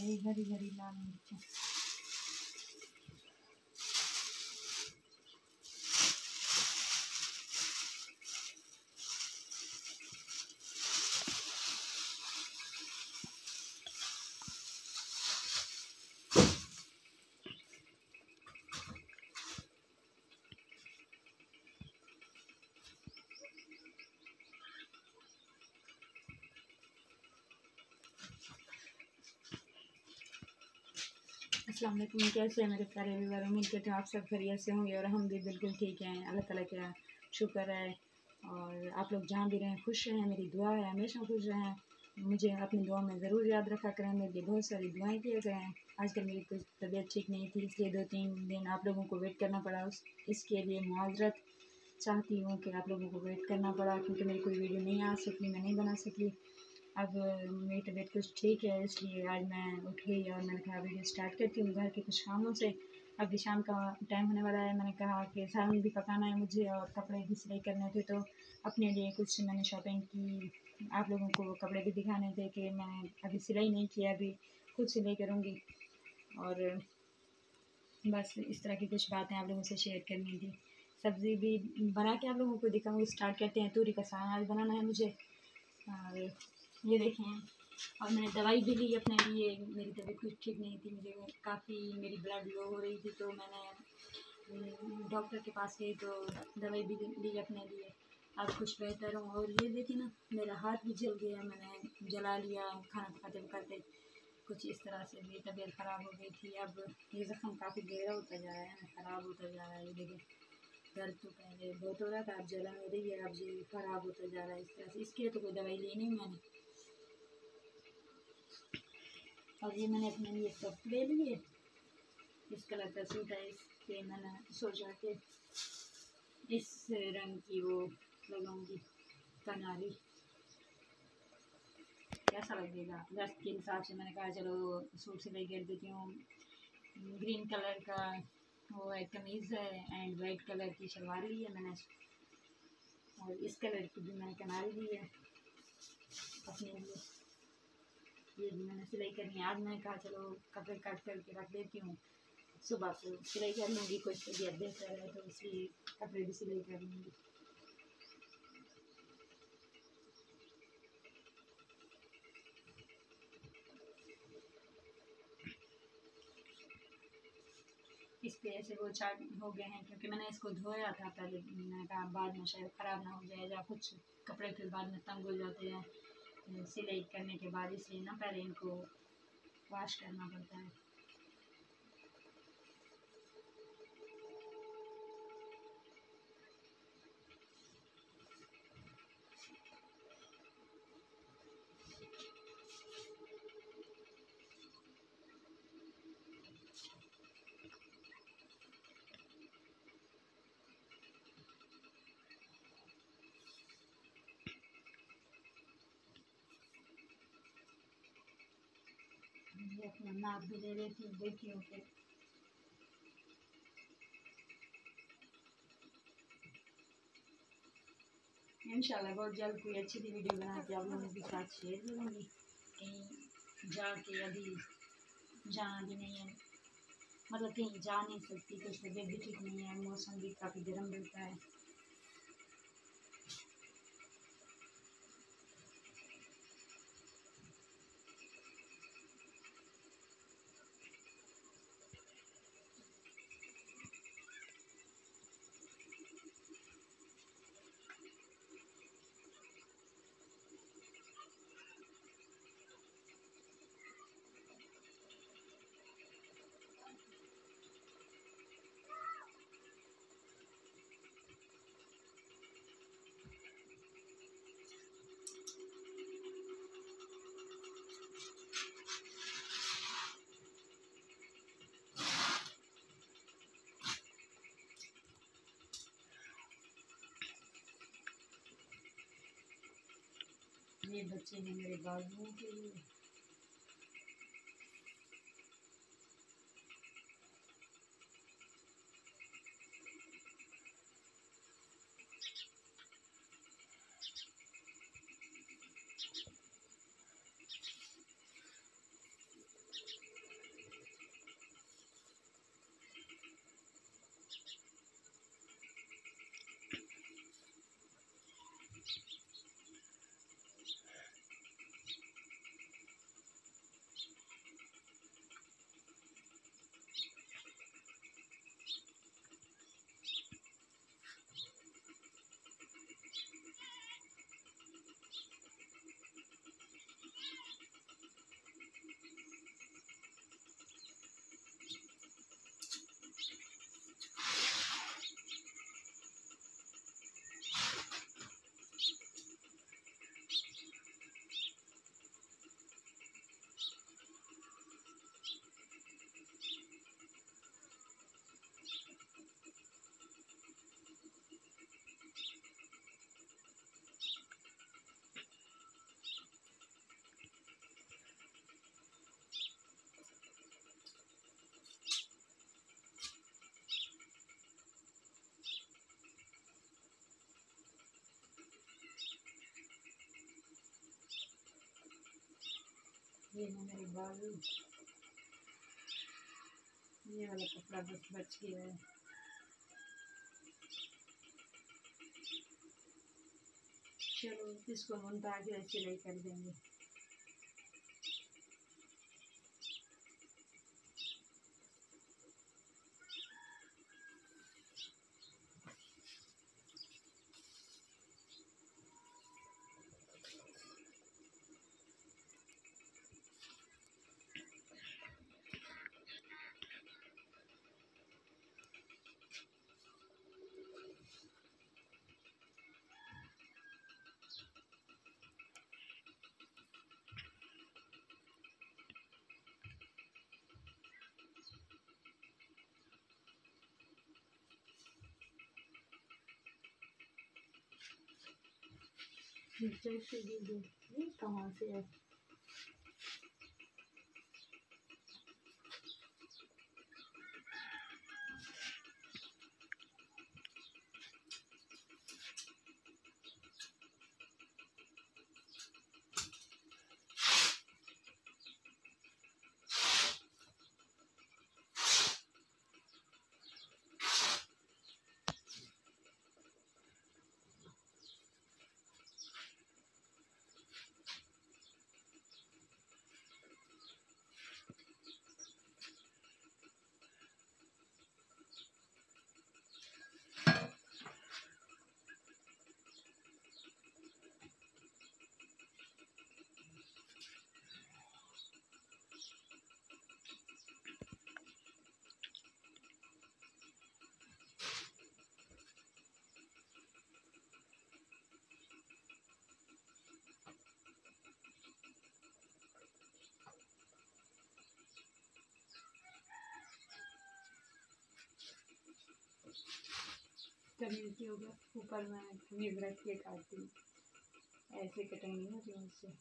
ये हरी हरी लाल मिर्चें। अस्सलाम वालेकुम, कैसे हैं मेरे प्यारे व्यूअर। उम्मीद करते हैं आप सब खैरियत से होंगे और हम भी बिल्कुल ठीक हैं। अल्लाह ताला का शुक्र है और आप लोग जहाँ भी रहें खुश रहें, मेरी दुआ है हमेशा खुश रहें। मुझे अपनी दुआ में ज़रूर याद रखा करें, मेरे लिए बहुत सारी दुआएं किया करें। आजकल मेरी कुछ तबीयत ठीक नहीं थी, इसलिए 2-3 दिन आप लोगों को वेट करना पड़ा। इसके लिए मुआज़रत चाहती हूँ कि आप लोगों को वेट करना पड़ा, क्योंकि मेरी कोई वीडियो नहीं आ सकी, मैं नहीं बना सकी। अब मेरी तबीयत कुछ ठीक है, इसलिए आज मैं उठ गई और मैंने कहा वीडियो स्टार्ट करती हूँ घर के कुछ कामों से। अभी शाम का टाइम होने वाला है, मैंने कहा कि सालन भी पकाना है मुझे और कपड़े भी सिलाई करने थे, तो अपने लिए कुछ मैंने शॉपिंग की। आप लोगों को कपड़े भी दिखाने थे कि मैं अभी सिलाई नहीं किया, अभी खुद सिलाई करूँगी। और बस इस तरह की कुछ बातें आप लोगों से शेयर करनी थी। सब्ज़ी भी बना के आप लोगों को दिखाऊँगी। स्टार्ट करते हैं। तूरी का साग आज बनाना है मुझे। और ये देखें, और मैंने दवाई भी ली अपने लिए। मेरी तबीयत कुछ ठीक नहीं थी, मुझे काफ़ी मेरी ब्लड लो हो रही थी, तो मैंने डॉक्टर के पास गई तो दवाई भी ली अपने लिए। अब कुछ बेहतर हूँ। और ये देखिए ना, मेरा हाथ भी जल गया, मैंने जला लिया खाना पकाते पकाते। कुछ इस तरह से मेरी तबीयत ख़राब हो गई थी। अब ये ज़ख्म काफ़ी गहरा होता जा रहा है, ख़राब होता जा रहा है। ये देखिए, दर्द तो पहले बहुत हो रहा था, अब जलन हो रही है, अब ये ख़राब होता जा रहा है इस तरह से। इसके लिए तो कोई दवाई ली नहीं मैंने। और ये मैंने अपने लिए कप ले लिए, इस कलर का सूट है, इसके मैंने सोचा कि इस रंग की वो लगाऊंगी कनारी, कैसा लगेगा। दस्त के हिसाब से मैंने कहा चलो सूट सिलाई कर देती हूँ। ग्रीन कलर का वो है कमीज़ है एंड वाइट कलर की शलवार ली है मैंने, और इस कलर की भी मैंने कनारी ली है अपने लिए। ये भी मैंने सिलाई करनी है। आज मैंने कहा चलो कपड़े कट करके रख देती हूँ, सुबह को सिलाई कर लूँगी। कुछ तबीयत बेहतर है तो इसलिए कपड़े भी सिलाई कर लूँगी। इस पे ऐसे वो चार्ट हो गए हैं, क्योंकि मैंने इसको धोया था पहले। मैंने कहा बाद में शायद ख़राब ना हो जाए, या कुछ कपड़े फिर बाद में तंग हो जाते हैं सिलाई करने के बाद, इसलिए ना पहले इनको वॉश करना पड़ता है। ये अपना नाप भी ले लेती हूँ, देखती हूँ कि इंशाल्लाह बहुत जल्द कोई अच्छी सी वीडियो बना के आप लोगों के साथ शेयर करूँगी। कहीं जाके अभी जाना भी नहीं है, मतलब कहीं जा नहीं सकती, कुछ तबीयत भी ठीक नहीं है, मौसम भी काफ़ी गर्म रहता है। ये बच्चे हैं मेरे बाबुओं के लिए। ये है मेरे बाजू, ये वाला कपड़ा बस बच गया है। चलो इसको हम आगे सिलाई कर देंगे। नीचे से ये कहाँ से है? तरीके होगा ऊपर में निग रख के काटती हूँ, ऐसे कटिंग नहीं होती मुझसे।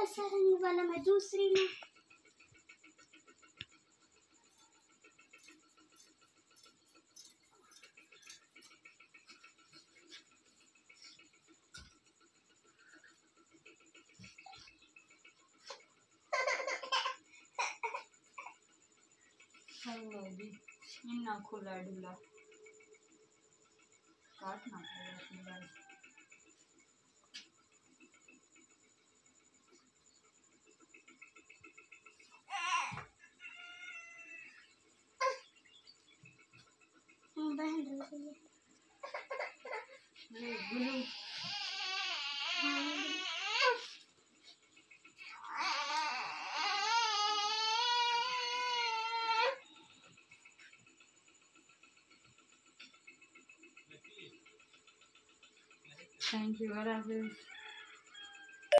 ऐसा रंग वाला मैं दूसरी में इन्ना खुला डुला काटना पड़ेगा अपनी बात। बहन रही है। Glue thank you.